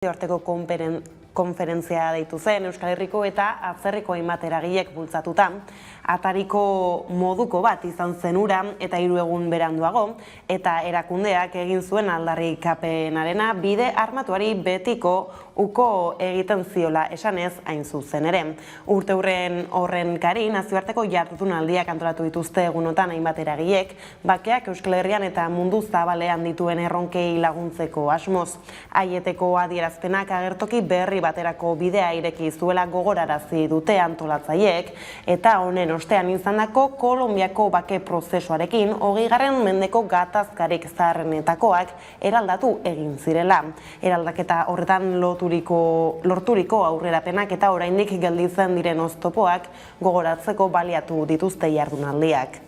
Arteko konferentzia deitu zen Euskal Herriko eta atzerriko hainbat eragilek bultzatuta. Atariko moduko bat izan zen hura eta 3 egun beranduago, eta erakundeak egin zuen aldarrikapenarena bide armatuari betiko uko egiten ziola esanez hain zuzen ere. Urte horren kari nazioarteko jardunaldiak antolatu dituzte egunotan hainbat eragilek, bakeak Euskal Herrian eta mundu zabalean dituen erronkei laguntzeko asmoz. Aieteko adierazpenak agertoki berri baterako bidea ireki zuela gogorarazi dute antolatzaileek, eta honen ostean izandako Kolonbiako bake prozesuarekin 20. mendeko gatazkarik zaharrenetakoak eraldatu egin zirela. Eraldaketa horretan lorturiko aurrerapenak eta oraindik gelditzen diren oztopoak gogoratzeko baliatu dituzte jardunaldiak.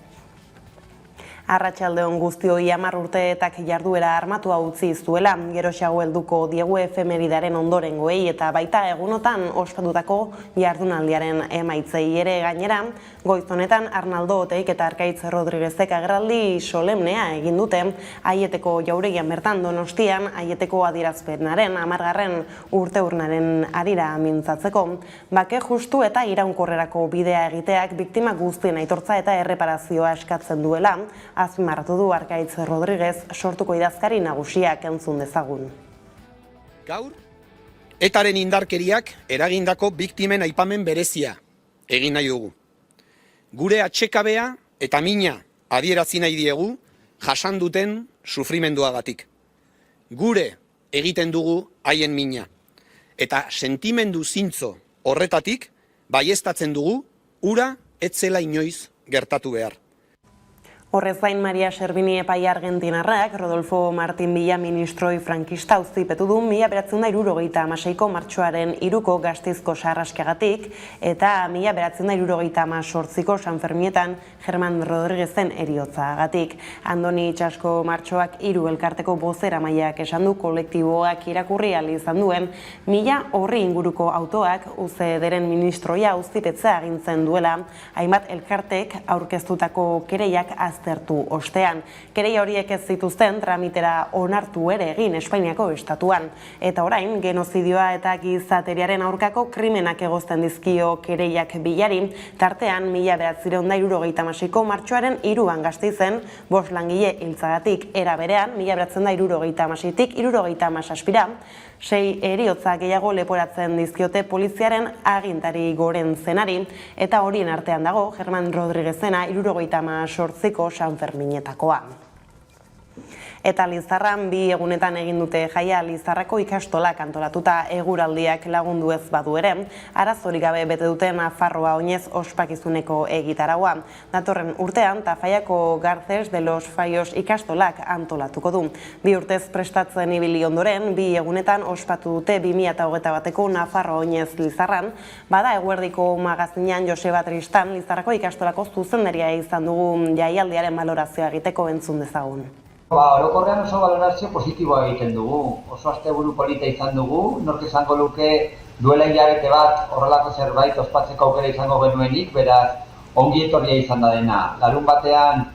Arratsalde on guztioi, 10 urteetak jarduera armatua utzi zuela, geroxeago helduko diegu efemeridaren ondorengoei eta baita egunotan ospatutako jardunaldiaren emaitzei ere. Gainera, goiz honetan Arnaldo Oteik eta Arkaitz Rodriguezek agerraldi solemnea egin dute Aieteko jauregian bertan Donostian Aieteko adierazpenaren 10. urteurnaren harira mintzatzeko. Bake justu eta iraunkorrerako bidea egiteak biktima guztien aitortza eta erreparazioa eskatzen duela, azpimarratu du Arkaitz Rodriguez, sortuko idazkari nagusiak entzun dezagun. Gaur, etaren indarkeriak eragindako biktimen aipamen berezia egin nahi dugu. Gure atsekabea eta mina adierazi nahi diegu jasan duten sufrimenduagatik. Gure egiten dugu haien mina. Eta sentimendu zintzo horretatik baieztatzen dugu hura ez zela inoiz gertatu behar. Horrez gain, Maria Servini epai argentinarrak Rodolfo Martín Villa ministroi frankista auzipetu du 1976ko martxoaren 3ko Gasteizko sarraskiagatik eta 1978ko San Fermietan Germán Rodriguezen heriotzagatik. Andoni Itxasko martxoak 3 elkarteko bozeramaileak esan du kolektiboak irakurri ahal izan duen 1000 horri inguruko autoak UCDren ministroia auzipetzea agintzen duela, hainbat elkartek aurkeztutako kereiak aztertu ostean. Kereia horiek ez zituzten tramitera onartu ere egin Espainiako estatuan. Eta orain, genozidioa eta gizateriaren aurkako krimenak egozten dizkio kereiak Villari, tartean 1976ko martxoaren 3an Gasteizen 5 langile hiltzagatik, era berean 1976tik 1977ra 6 heriotza gehiago leporatzen dizkiote poliziaren agintari goren zenari, eta horien artean dago Germán Rodriguezena 78ko San Ferminetakoa. Eta Lizarran 2 egunetan egin dute jaia. Lizarrako ikastolak antolatuta eguraldiak lagundu ez badu ere, arazorik gabe bete dute Nafarroa oinez ospakizuneko egitaraua. Datorren urtean Tafallako Garces de los Fallos ikastolak antolatuko du. 2 urtez prestatzen ibili ondoren, 2 egunetan ospatu dute 2021ko Nafarroa oinez Lizarran. Bada eguerdiko magazinean Joseba Tristan Lizarrako ikastolako zuzendaria izan dugu jaialdiaren balorazioa egiteko entzun dezagun. Orokorrean oso balorazio positiboa egiten dugu, oso asteburu polita izan dugu, nork esango luke duela hilabete bat horrelako zerbait ospatzeko aukera izango genuenik, beraz ongi etorria izan da dena. Larun batean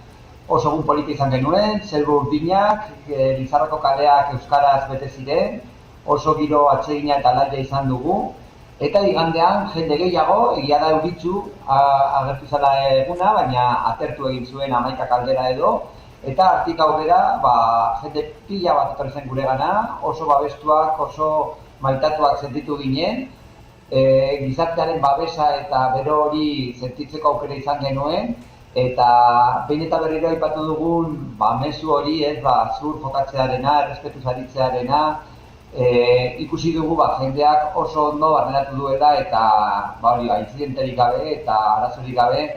oso egun polita izan genuen, zelbu urdinak, Lizarrako kaleak euskaraz bete ziren, oso giro atsegina eta alaia izan dugu, eta igandean jende gehiago, egia da euritzu agertu zela eguna, baina atertu egin zuen 11 kaldera edo, eta hartik aurrera, jende pila bat etorri zen guregana, oso babestuak, oso maitatuak sentitu ginen, gizartearen babesa eta bero hori sentitzeko aukera izan genuen, eta behin eta berriro aipatu dugun mezu hori, zur jokatzearena, errespetuz aritzearena, ikusi dugu jendeak oso ondo barneratu duela eta intzidenterik gabe eta arazorik gabe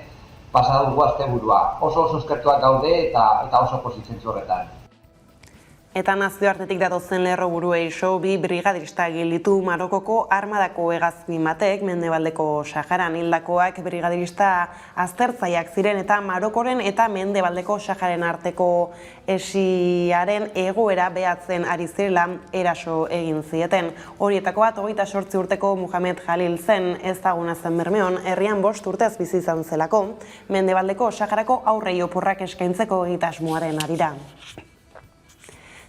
pasa dugu asteburua. Oso eskertuak gaude eta oso pozitzentzu horretan. Eta nazioartetik datozen lerroburuei bi brigadirista gilditu Marokoko armadako hegazkin batek Mendebaldeko Saharan. Hildakoak brigadirista aztertzaileak ziren eta Marokoren eta Mendebaldeko Saharan arteko hesiaren egoera behatzen ari zirela eraso egin zieten. Horietako bat 28 urteko Muhamed Jalil zen, ezaguna zen Bermeon, herrian 5 urtez bizi izan zelako, Mendebaldeko Saharako aurrei oporrak eskaintzeko egitasmoaren harira.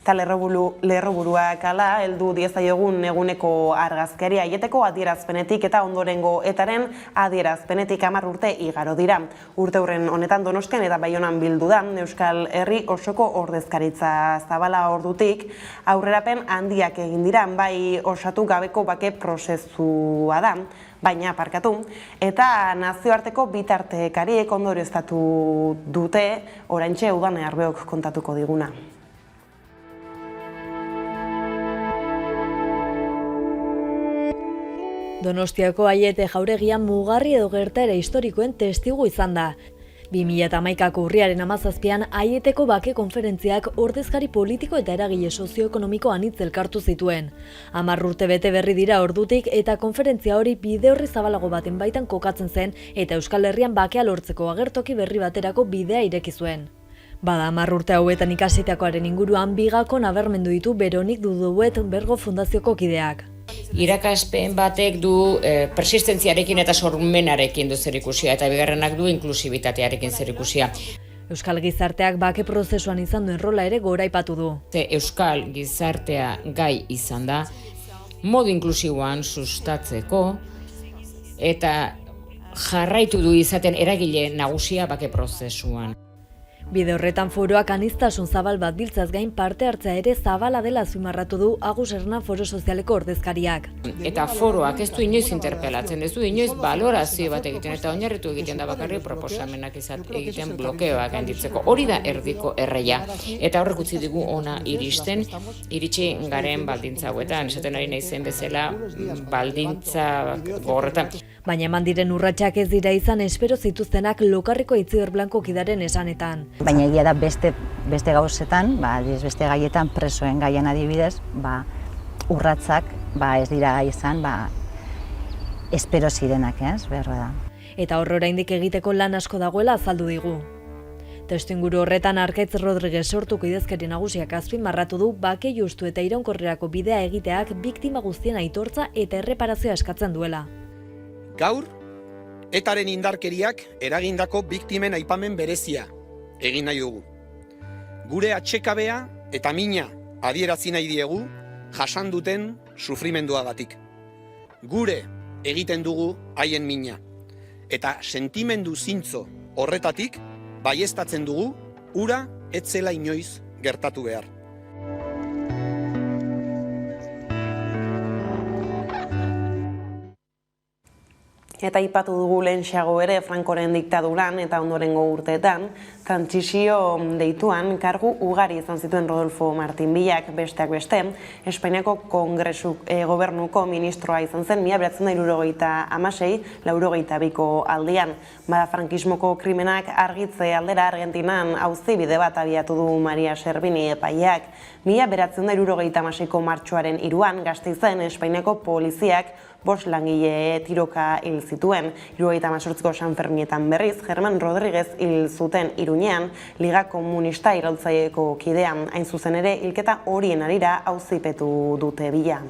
Eta lerroburuak ala, heldu diezaiogun eguneko argazkeria aieteko adierazpenetik eta ondorengo etaren adierazpenetik 10 urte igaro dira. Urte hurren honetan Donostian eta Baionan bildu da Euskal Herri osoko ordezkaritza zabala ordutik aurrerapen handiak egin dira, bai osatu gabeko bake prozesua da, baina parkatu, eta nazioarteko bitartekariek ondorioztatu dute oraintxe Udane Arbeok kontatuko diguna. Donostiako Aiete jauregian mugarri edo gertaera historikoen testigu izan da. 2011ko urriaren 17an Aieteko bake konferentziak ordezkari politiko eta eragile sozioekonomiko anitz elkartu zituen. 10 urte bete berri dira ordutik eta konferentzia hori bide horri zabalago baten baitan kokatzen zen eta Euskal Herrian bakea lortzeko agertoki berri baterako bidea ireki zuen. Bada 10 urte hauetan ikasitakoaren inguruan bigako nabarmendu ditu Beronik Duduet Bergo Fundazioko kideak. Irakaspen batek du persistentziarekin eta sormenarekin du zerikusia eta bigarrenak du inklusibitatearekin zerikusia. Euskal gizarteak bake prozesuan izan duen rola ere goraipatu du. Euskal gizartea gai izan da modu inklusiboan sustatzeko eta jarraitu du izaten eragile nagusia bake prozesuan. Bide horretan foroak aniztasun zabal bat biltzaz gain parte hartzea ere zabala dela azpimarratu du Agus Hernan Foro Sozialeko ordezkariak. Eta foroak ez du inoiz interpelatzen, ez du inoiz balorazio bat egiten eta oinarritu egiten da bakarrik proposamenak egiten blokeoak handitzeko. Hori da erdiko erreia. Eta horrek utzi digu ona iritsi garen baldintza hauetan, esaten ari naizen bezala baldintza gorretan. Baina eman diren urratsak ez dira izan espero zituztenak Lokarriko Itziber Blanco kidaren esanetan. Baina egia da beste gauzetan, beste gaietan presoen gaian adibidez, urratsak ez dira izan, espero zirenak, behar da. Eta hor oraindik egiteko lan asko dagoela azaldu digu. Testuinguru horretan Arkaitz Rodriguez sortuko idazkari nagusiak azpimarratu du bake justu eta iraunkorrerako bidea egiteak biktima guztien aitortza eta erreparazioa eskatzen duela. Gaur, etaren indarkeriak eragindako biktimen aipamen berezia egin nahi dugu. Gure atsekabea eta mina adierazi nahi diegu jasan duten sufrimenduagatik. Gure egiten dugu haien mina. Eta sentimendu zintzo horretatik baieztatzen dugu hura ez zela inoiz gertatu behar. Eta aipatu dugu lehenxeago ere Francoren diktaduran eta ondorengo urteetan, trantsizio deituan kargu ugari izan zituen Rodolfo Martin Villak besteak beste, Espainiako gobernuko ministroa izan zen 1976-82ko aldian. Bada frankismoko krimenak argitze aldera Argentinan auzi bide bat abiatu du Maria Servini epaileak. 1976ko martxoaren 3an Gasteizen Espainiako poliziak 5 langile tiroka hil zituen. 78ko San Ferminetan berriz, Germán Rodríguez hil zuten Iruñean, Liga Komunista iraultzaileeko kidean, hain zuzen ere hilketa horien harira auzipetu dute Villa.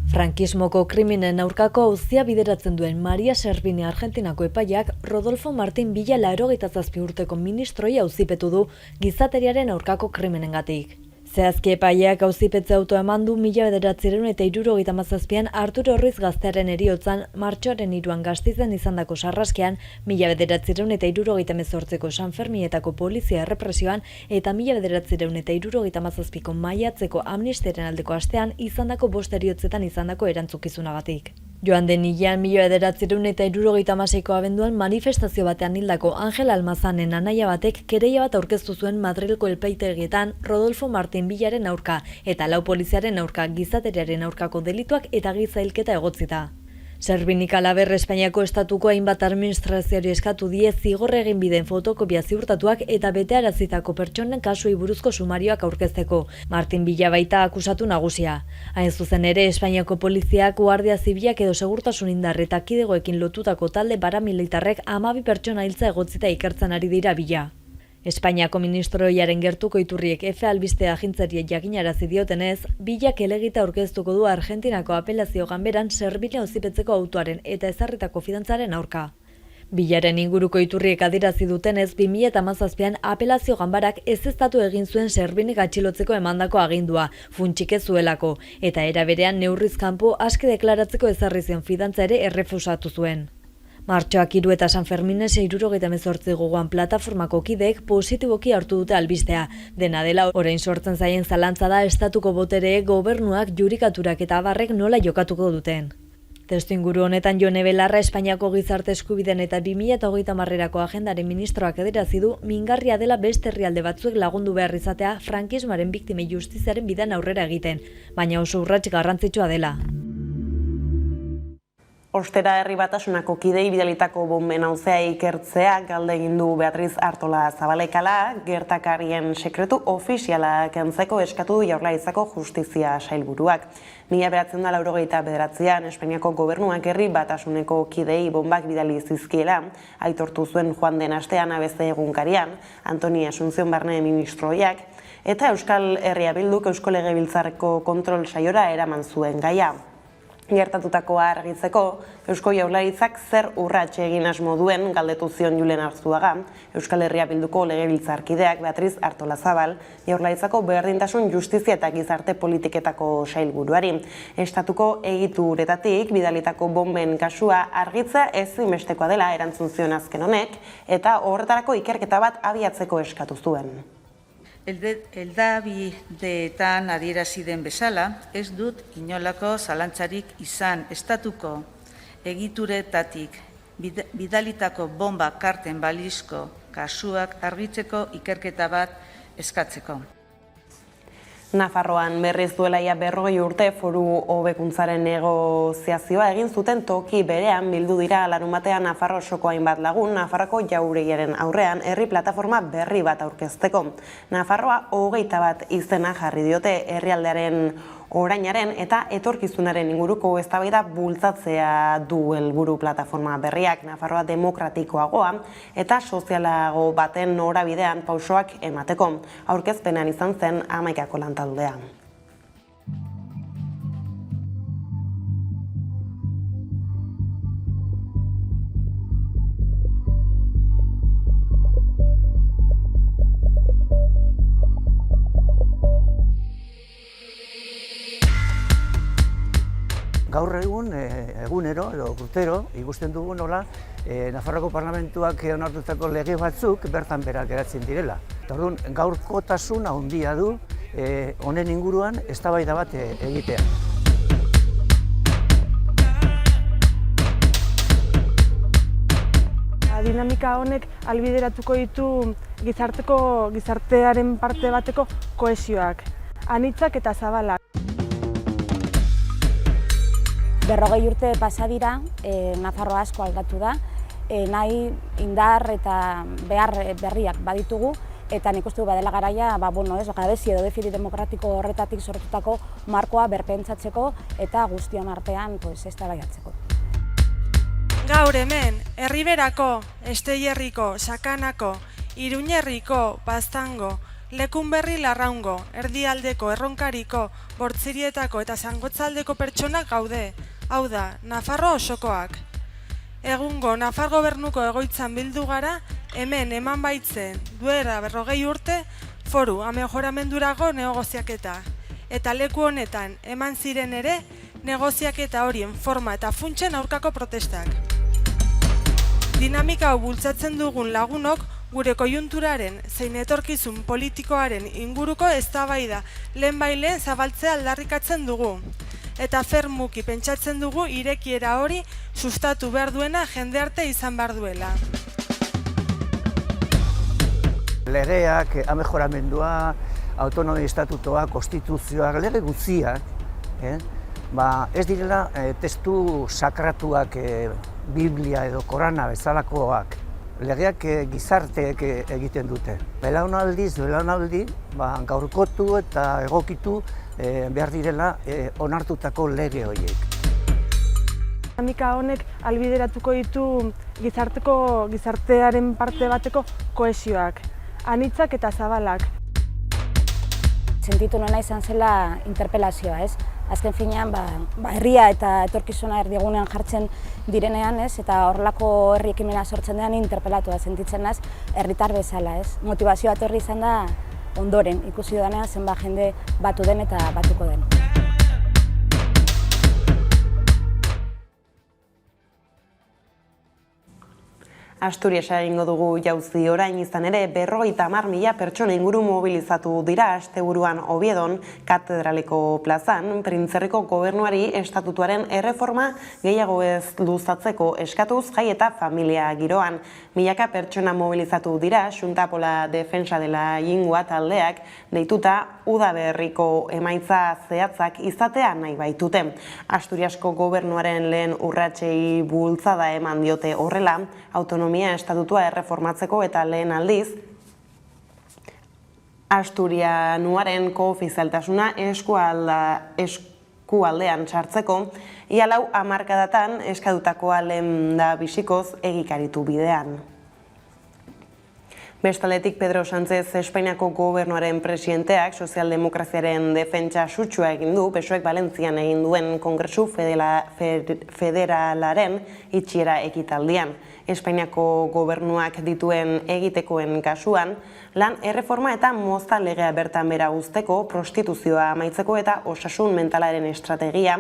Frankismoko krimenen aurkako auzia bideratzen duen Maria Servini Argentinako epaileak Rodolfo Martin Villa 87 urteko ministroi auzipetu du gizateriaren aurkako krimenengatik. Zehazki epaileak auzipetze autoa eman du 1977an Arturo Ruiz gaztearen heriotzan martxoaren 3an Gasteizen izandako sarraskean, 1978ko San Ferminetako polizia errepresioan eta 1977ko maiatzeko amnistiaren aldeko astean izandako 5 heriotzetan izandako erantzukizunagatik. Joan den hilean 1976ko abenduan manifestazio batean hildako Angel Almazanen anaia batek kereia bat aurkeztu zuen Madrilgo epaitegietan Rodolfo Martin Villaren aurka eta 4 poliziaren aurka gizateriaren aurkako delituak eta giza hilketa egotzita. Servinik halaber Espainiako estatuko hainbat administrazioari eskatu die zigor egin bideen fotokopia ziurtatuak eta betearazitako pertsonen kasuei buruzko sumarioak aurkezteko. Martin Villa baita akusatu nagusia. Hain zuzen ere Espainiako poliziak, guardia zibilak edo segurtasun indar eta kidegoekin lotutako talde paramilitarrek 12 pertsona hiltza egotzita ikertzen ari dira Villa. Espainiako ministroiaren gertuko iturriek Efe albistea agintzariek jakinarazi diotenez, Villak helegita aurkeztuko du Argentinako apelazio ganberan Servini auzipetzeko autoaren eta ezarritako fidantzaren aurka. Bilaren inguruko iturriek adierazi dutenez, 2017an apelazio ganbarak ezeztatu egin zuen Servinik atxilotzeko emandako agindua, funtsik ez zuelako, eta era berean neurriz kanpo aske deklaratzeko ezarri zion fidantza ere errefusatu zuen. Martxoak 3 eta San Fermines 78 gogoan plataformako kideek positiboki hartu dute albistea. Dena dela, orain sortzen zaien zalantza da estatuko botereek, gobernuak, judikaturak eta abarrek nola jokatuko duten. Testuinguru honetan Jone Belarra Espainiako gizarte eskubideen eta 2030erako agendaren ministroak adierazi du mingarria dela beste herrialde batzuek lagundu behar izatea frankismoaren biktimei justiziaren bidean aurrera egiten, baina oso urrats garrantzitsua dela. Ostera Herri Batasunako kidei bidalitako bonben auzea ikertzea galde egin du Beatriz Artola Zabalekala, gertakarien sekretu ofiziala kentzeko eskatu du Jaurlaritzako Justizia Sailburuak. 1989an Espainiako gobernuak Herri Batasuneko kidei bonbak bidali zizkiela, aitortu zuen joan den astean ABC egunkarian, Antoni Asunción Barne ministroiak, eta Euskal Herria Bilduk Eusko Legebiltzarreko kontrol saiora eraman zuen gaia. Gertatutakoa argitzeko, Eusko Jaurlaritzak zer urrats egin asmo duen galdetu zion Julen Arzuaga, Euskal Herria Bilduko legebiltzarkideak Beatriz Artola Zabal, Jaurlaritzako berdintasun justizia eta gizarte politiketako sailburuari. Estatuko egituretatik bidalitako bonben kasua argitza ezinbestekoa dela erantzun zion azken honek, eta horretarako ikerketa bat abiatzeko eskatu zuen. Eldabideetan adierazi den bezala, ez dut inolako zalantzarik izan estatuko egituretatik bidalitako bomba karten balizko kasuak argitzeko ikerketa bat eskatzeko. Nafarroan berriz duela ia 40 urte foru hobekuntzaren negoziazioa egin zuten toki berean bildu dira larunbatean Nafarro osoko hainbat lagun Nafarroko jauregiaren aurrean herri plataforma berri bat aurkezteko. Nafarroa 21 izena jarri diote herrialdearen orainaren eta etorkizunaren inguruko eztabaida bultzatzea du helburu plataforma berriak. Nafarroa demokratikoagoa eta sozialago baten norabidean pausoak emateko. Aurkezpenean izan zen 11 lantaldea. Gaur egunero edo urtero ikusten dugu nola Nafarroko Parlamentuak onartutako lege batzuk bertan behera geratzen direla. Orduan, gaurkotasun handia du honen inguruan eztabaida bat egitea. Dinamika honek ahalbideratuko ditu gizartearen parte bateko kohesioak, anitzak eta zabalak. 40 urte pasa dira, Nafarro asko aldatu da, nahi indar eta behar berriak baditugu, eta nik uste du badela garaia, gabezi edo defizit demokratiko horretatik sortutako markoa berpentsatzeko eta guztion artean eztabaidatzeko. Gaur hemen, Herriberako, Esteiherriko, Sakanako, Iruñerriko, Baztango, Lekunberri Larraungo, Erdialdeko, Erronkariko, Bortzirietako eta Zangotzaldeko pertsonak gaude. Hau da, Nafarro osokoak. Egungo Nafar gobernuko egoitzan bildu gara, hemen eman baitzen duela 40 urte foru amejoramendurago negoziaketa. Eta leku honetan eman ziren ere negoziaketa horien forma eta funtsen aurkako protestak. Dinamika hau bultzatzen dugun lagunok gure koiunturaren zein etorkizun politikoaren inguruko eztabaida lehenbailen zabaltzea aldarrikatzen dugu. Eta fermuki pentsatzen dugu irekiera hori sustatu behar duena jendarte izan behar duela. Legeak, amejoramendua, autonomia estatutoa, konstituzioak, lege guztiak, ez direla testu sakratuak, Biblia edo Korana bezalakoak. Legeak gizarteek egiten dute. Belaunaldi, gaurkotu eta egokitu behar direla onartutako lege horiek. Dinamika honek ahalbideratuko ditu gizartearen parte bateko kohesioak, anitzak eta zabalak. sentitu nuena izan zela interpelazioa, ez? Azken finean, herria eta etorkizuna erdigunean jartzen direnean, ez? Eta horrelako herri ekimena sortzen dean interpelatua sentitzen naiz herritar bezala, ez? Motivazioa etorri izan da ondoren, ikusi dudanean zenbat jende batu den eta batuko den. Asturiasa egingo dugu jauzi orain izan ere 50.000 pertsona inguru mobilizatu dira asteburuan Oviedon katedraleko plazan, Printzerriko gobernuari estatutuaren erreforma gehiago ez luzatzeko eskatuz jai eta familia giroan. Milaka pertsona mobilizatu dira Xuntapola Defensa dela Jingua taldeak deituta udaberriko emaitza zehatzak izatea nahi baitute. Asturiasko gobernuaren lehen urratsei bultzada eman diote horrela, autonomia estatutua erreformatzeko eta lehen aldiz, asturianuaren koofizialtasuna eskualdean sartzeko, ia 4 hamarkadatan eskadutakoa lehen da bisikoz egikaritu bidean. Bestaldetik, Pedro Sánchez Espainiako gobernuaren presidenteak sozialdemokraziaren defentsa sutsua egin du, PSOEk Valentzian egin duen Kongresu Federalaren itxiera ekitaldian. Espainiako gobernuak dituen egitekoen kasuan, lan erreforma eta mozta legea bertan bera uzteko, prostituzioa amaitzeko eta osasun mentalaren estrategia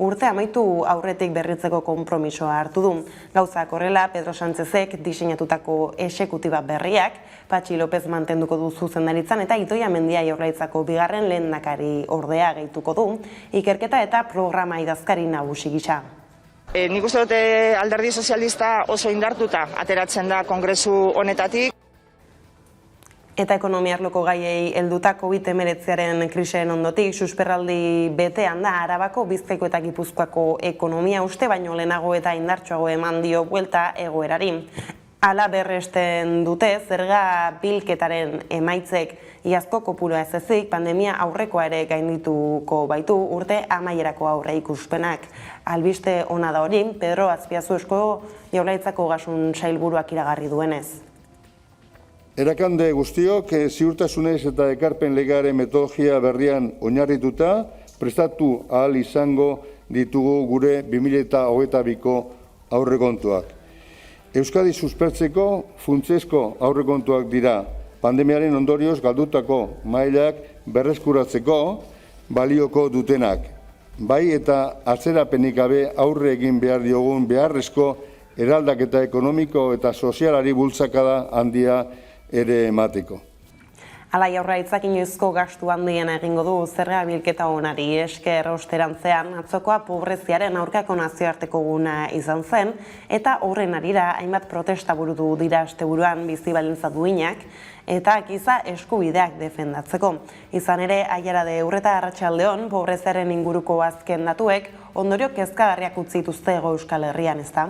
urte amaitu aurretik berritzeko konpromisoa hartu du. Gauzak horrela, Pedro Sánchezek diseinatutako exekutiba berriak, Patxi López mantenduko du zuzendaritzan eta Itoia Mendia Jaurlaritzako bigarren lehendakari ordea gehituko du, ikerketa eta programa idazkari nagusi gisa. Nik uste dute Alderdi Sozialista oso indartuta ateratzen da kongresu honetatik. Eta ekonomia arloko gaiei helduta COVID-19 krisen ondotik, susperraldi betean da Arabako, Bizkaiko eta Gipuzkoako ekonomia uste baino lehenago eta indartsuago eman dio buelta egoerari. Hala berresten dute, zerga bilketaren emaitzek iazko kopurua ez ezik, pandemia aurrekoa ere gaindituko baitu urte amaierako aurre ikuspenak. Albiste ona da hori, Pedro Azpiazu Eusko Jaurlaritzako Ogasun Sailburuak iragarri duenez. Erakande guztiok ziurtasunez eta ekarpen legearen metodologia berrian oinarrituta prestatu ahal izango ditugu gure 2022ko aurrekontuak. Euskadi suspertzeko funtsezko aurrekontuak dira pandemiaren ondorioz galdutako mailak berreskuratzeko balioko dutenak. Bai eta atzerapenik gabe aurre egin behar diogun beharrezko eraldaketa ekonomiko eta sozialari bultzakada handia ere emateko. Hala, Jaurlaritzak inoizko gastu handiena egingo du zerga bilketa onari esker osterantzean atzokoa pobreziaren aurkako nazioarteko eguna izan zen eta horren harira hainbat protesta burutu dira asteburuan bizi baldintza duinak eta giza eskubideak defendatzeko. Izan ere, Aiara de Urreta Arratsaldeon pobreziaren inguruko azken datuek ondorio kezkagarriak utzi dituzte Hego Euskal Herrian, ezta?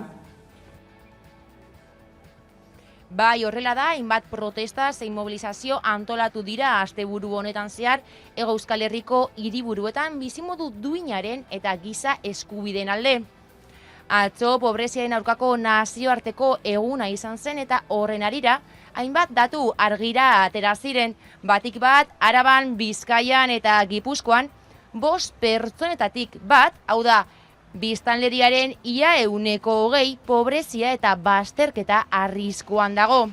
Bai, horrela da, hainbat protesta zein mobilizazio antolatu dira asteburu honetan zehar Hego Euskal Herriko hiriburuetan bizimodu duinaren eta giza eskubideen alde. Atzo pobreziaren aurkako nazioarteko eguna izan zen eta horren harira hainbat datu argira atera ziren, batik bat Araban, Bizkaian eta Gipuzkoan 5 pertsonetatik bat, hau da, biztanleriaren ia 20% pobrezia eta bazterketa arriskuan dago.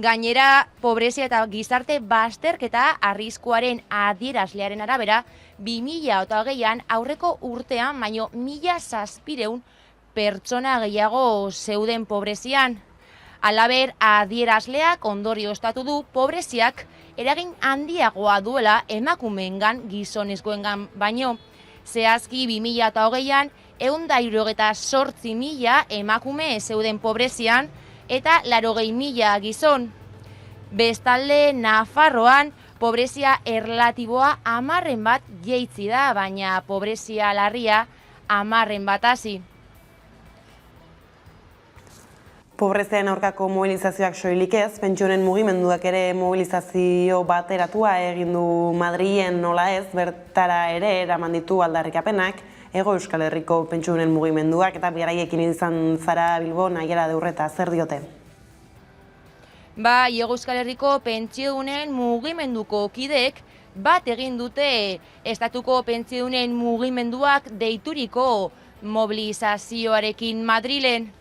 Gainera, pobrezia eta gizarte bazterketa arriskuaren adierazlearen arabera, 2020an aurreko urtean baino 1.700 pertsona gehiago zeuden pobrezian. Halaber, adierazleak ondorioztatu du pobreziak eragin handiagoa duela emakumeengan gizonezkoengan baino. Zehazki 2020an 168.000 emakume zeuden pobrezian eta 80.000 gizon. Bestalde, Nafarroan pobrezia erlatiboa 10 bat jeitzi da, baina pobrezia larria 10 bat hasi. Pobreziaren aurkako mobilizazioak soilik ez, pentsionen mugimenduak ere mobilizazio bateratua egin du Madrilen nola ez, bertara ere eraman ditu aldarrikapenak, Hego Euskal Herriko pentsionen mugimenduak eta beraiekin izan zara Bilbon, Aiara de Urreta, zer diote? Bai, Hego Euskal Herriko pentsiodunen mugimenduko kideek bat egin dute estatuko pentsiodun mugimenduak deituriko mobilizazioarekin Madrilen.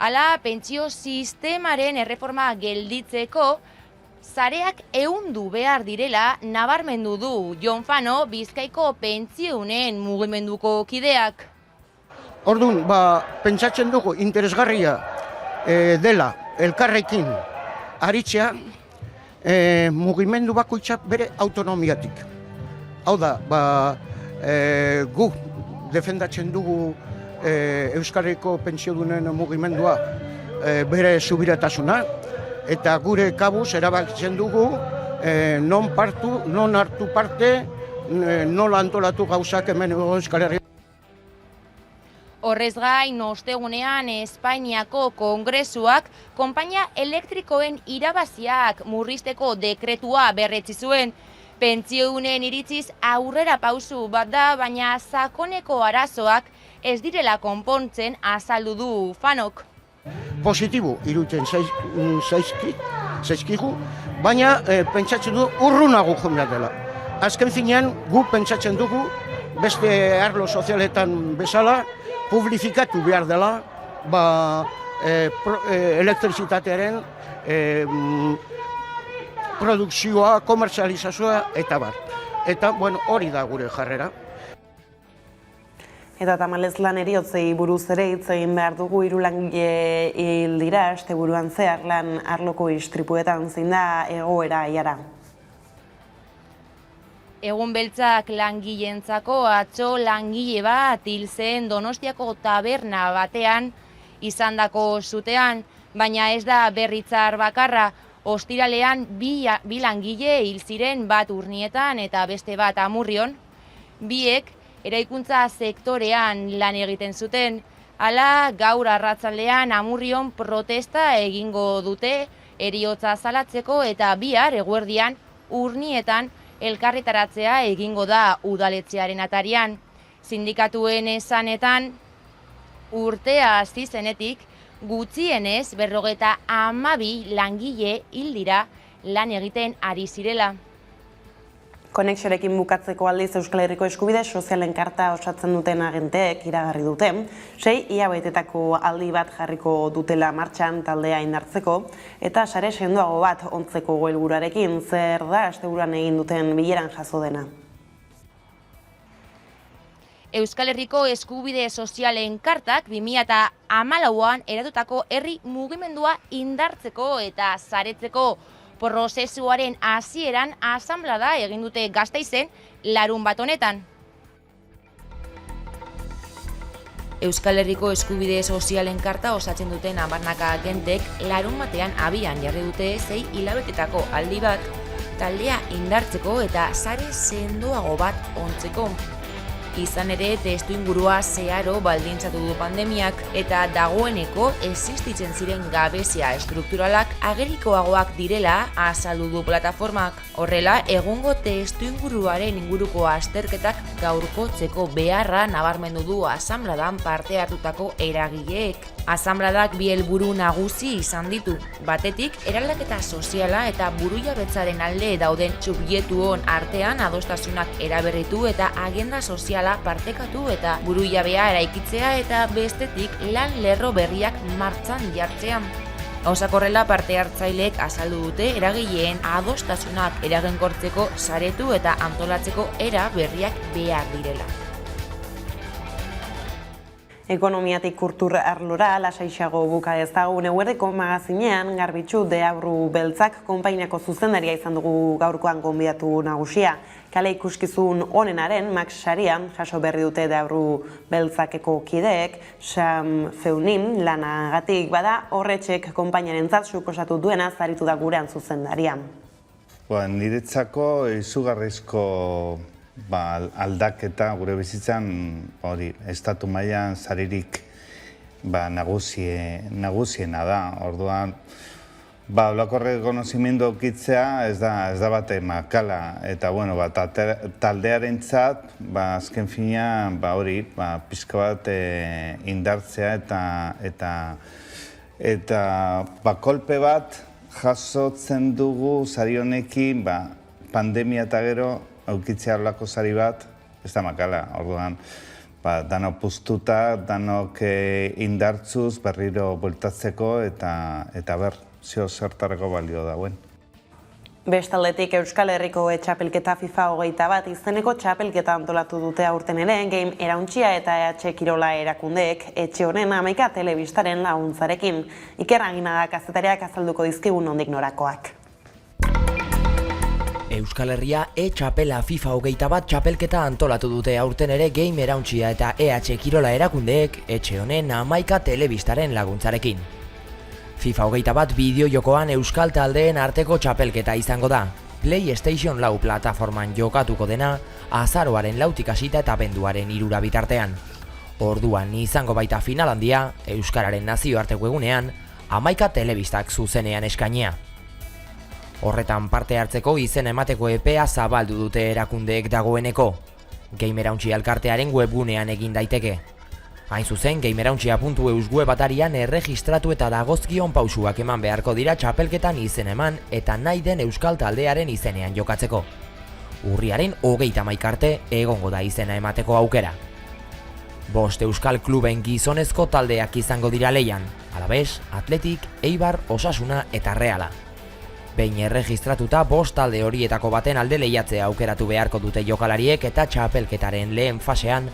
Hala, pentsio sistemaren erreforma gelditzeko sareak ehundu behar direla nabarmendu du Jon Fano Bizkaiko pentsiodunen mugimenduko kideak. Orduan, pentsatzen dugu interesgarria dela elkarrekin aritzea mugimendu bakoitzak bere autonomiatik. Hau da, guk defendatzen dugu Euskal Herriko pentsiodunen mugimendua bere subiratasuna, eta gure kabuz erabakitzen dugu non hartu parte, nola antolatu gauzak hemen Euskal Herri. Horrez gain, ostegunean Espainiako Kongresuak konpainia elektrikoen irabaziak murrizteko dekretua berretsi zuen. Pentsiodunen iritziz aurrera pausu bat da, baina sakoneko arazoak ez direla konpontzen azaldu du Fanok. Positibo iruditzen zaizkigu, baina pentsatzen du urrunago joan behar dela. Azken finean, gu pentsatzen dugu, beste arlo sozialetan bezala, publifikatu behar dela elektrizitatearen produkzioa, komertzializazioa eta bar. Eta, hori da gure jarrera. Eta tamalez lan eriotzei buruz ere hitz egin behar dugu, 3 langile hil dira, asteburuan zehar lan arloko istripuetan zein da egoera aiara. Egun beltzak langileentzako atzo langile bat hil zen Donostiako taberna batean izandako sutean, baina ez da Berritzar bakarra. Ostiralean bi langile hil ziren, bat Urnietan eta beste bat Amurrion. Biek eraikuntza sektorean lan egiten zuten. Hala, gaur arratsaldean Amurrion protesta egingo dute heriotza salatzeko eta bihar eguerdian Urnietan elkarretaratzea egingo da udaletxearen atarian. Sindikatuen esanetan, urtea hasi zenetik, gutxienez 52 langile hil dira lan egiten ari zirela. Konexioarekin bukatzeko aldiz Euskal Herriko eskubide sozialen karta osatzen duten agenteek iragarri dute, 6 hilabetetako aldi bat jarriko dutela martxan taldea indartzeko eta sare sendoago bat ontzeko helburuarekin. Zer da asteburuan egin duten bileran jaso dena? Euskal Herriko eskubide sozialen kartak 2014an eratutako herri mugimendua indartzeko eta saretzeko prozesuaren hasieran asanblada egin dute Gasteizen larunbat honetan. Euskal Herriko eskubide sozialen karta osatzen duten 10 agentek larunbatean abian jarri dute 6 hilabetetako aldi bat taldea indartzeko eta sare sendoago bat ontzeko. Izan ere, testuingurua zeharo baldintzatu du pandemiak eta dagoeneko existitzen ziren gabezia estrukturalak agerikoagoak direla azaldu du plataformak. Horrela, egungo testuinguruaren inguruko azterketak gaurkotzeko beharra nabarmendu du asanbladan parte hartutako eragileek. Asanbladak 2 helburu nagusi izan ditu. Batetik, eraldaketa soziala eta burujabetzaren alde dauden subjektuon artean adostasunak eraberritu eta agenda soziala partekatu eta burujabea eraikitzea eta bestetik lan lerro berriak martxan jartzean. Osakorrela parte hartzaileek azaldu dute eragileen adostasunak eraginkortzeko saretu eta antolatzeko era berriak behar direla. Ekonomiatik kultur arlora lasaixago buka dezagun eguerdeko magazinean Garbitxu Deabru Beltzak konpainiako zuzendaria izan dugu gaurkoan gonbidatu nagusia. Kale ikuskizun onenaren Max Saria jaso berri dute Deabru Beltzakeko kideek, Sam Feunin lanagatik bada horretxek konpainiarentzat suposatu duena zaritu da gurean zuzendaria. Niretzako izugarrizko aldaketa gure bizitzan estatu mailan saririk nagusiena da. Orduan, olako rekonozimendu okitzea ez da bate makala. Eta, taldearentzat, azken finean, pixka bat indartzea eta kolpe bat jasotzen dugu sari honekin, pandemia eta gero, aukitzea horlako sari bat, ez da makala, orduan, danok puztuta, danok indartzuz, berriro bueltatzeko, eta ber, zertarako balio dauen. Bestaldetik Euskal Herriko txapelketa FIFA 21 izeneko txapelketa antolatu dute aurten ere, Game Erauntxia eta EH Kirola erakundeek etxe honen 11 telebistaren laguntzarekin. Iker Aginaga kazetariak azalduko dizkigun nondik norakoak. Euskal Herria txapela FIFA 21 txapelketa antolatu dute aurten ere Game Erauntxia eta EH Kirola erakundeek etxe honen 11 telebistaren laguntzarekin. FIFA 21 bideo-jokoan euskal taldeen arteko txapelketa izango da. PlayStation 4 plataforman jokatuko dena, azaroaren 4 hasita eta abenduaren 3 bitartean. Orduan izango baita final handia, euskararen nazioarteko egunean, 11 telebistak zuzenean eskainea. Horretan parte hartzeko izen emateko epea zabaldu dute erakundeek dagoeneko. Game Erauntxia elkartearen webgunean egin daiteke. Hain zuzen, gamerauntxia.eus web atarian erregistratu eta dagozkion pausuak eman beharko dira txapelketan izen eman eta nahi den euskal taldearen izenean jokatzeko. Urriaren 31 arte egongo da izena emateko aukera. 5 euskal kluben gizonezko taldeak izango dira leian, Alavés, Athletic, Eibar, Osasuna eta Reala. Behin erregistratuta 5 talde horietako baten alde lehiatzea aukeratu beharko dute jokalariek eta txapelketaren lehen fasean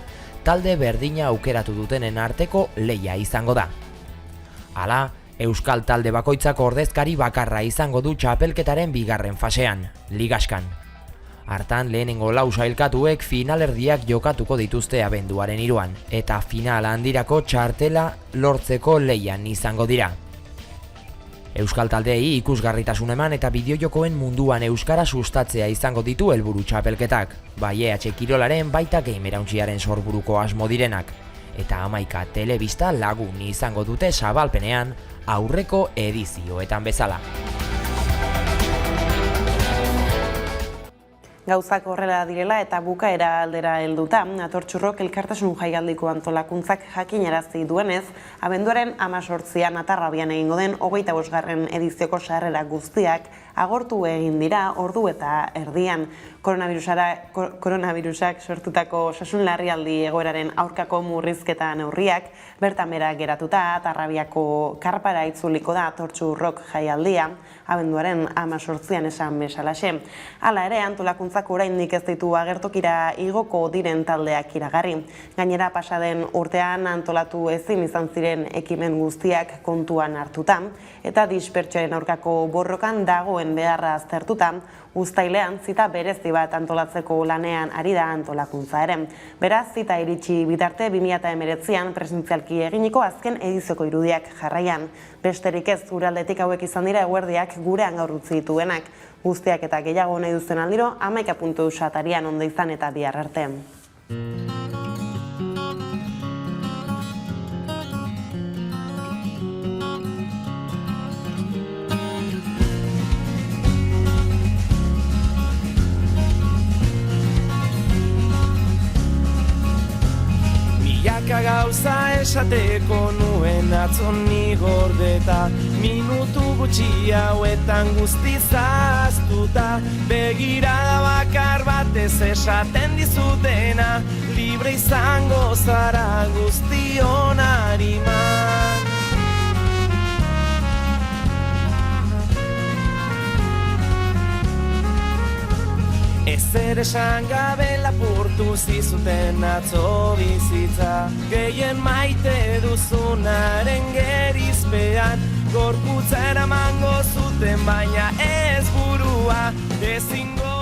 talde berdina aukeratu dutenen arteko lehia izango da. Hala, euskal talde bakoitzak ordezkari bakarra izango du txapelketaren bigarren fasean, ligaskan. Hartan lehenengo 4 sailkatuek finalerdiak jokatuko dituzte abenduaren 3an, eta final handirako txartela lortzeko lehian izango dira. Euskal taldeei ikusgarritasun eman eta bideojokoen munduan euskara sustatzea izango ditu helburu txapelketak, bai EH Kirolaren baita Game Erauntxiaren sorburuko asmo direnak, eta 11 telebista lagun izango dute zabalpenean aurreko edizioetan bezala. Gauzak horrela direla eta bukaera aldera helduta, Atortxurrok elkartasun jaialdiko antolakuntzak jakinarazi duenez, abenduaren 18an Atarrabian egingo den 25. edizioko sarrera guztiak agortu egin dira ordu eta erdian. Koronavirusak sortutako osasun larrialdi egoeraren aurkako murrizketa neurriak bertan bera geratuta Atarrabiako karpara itzuliko da Atortxurrok jaialdia, abenduaren 18an esan bezalaxe. Hala ere, antolakuntzak oraindik ez ditu agertokira igoko diren taldeak iragarri. Gainera, pasaden urtean antolatu ezin izan ziren ekimen guztiak kontuan hartuta, eta dispertsioaren aurkako borrokan dagoen beharra aztertuta, uztailean zita berezi bat antolatzeko lanean ari da antolakuntza ere. Beraz, zita iritsi bitarte 2019an presentzialki eginiko azken edizioko irudiak jarraian. Besterik ez uraldetik hauek izan dira eguerdiak gurean gaur utzi dituenak. Guztiak eta gehiago nahi duzen aldiro, 11.eus atarian ondo izan eta bihar arte. Milaka gauza esateko nuen atzo ni gordeta, minutu gutxi hauetan guztiz ahaztuta, begirada bakar batez esaten dizutena, libre izango zara guztion ariman. Ezer esan gabe lapurtu zizuten atzo bizitza, gehien maite duzunaren gerizpean, gorputza eramango zuten baina ez burua, ezingo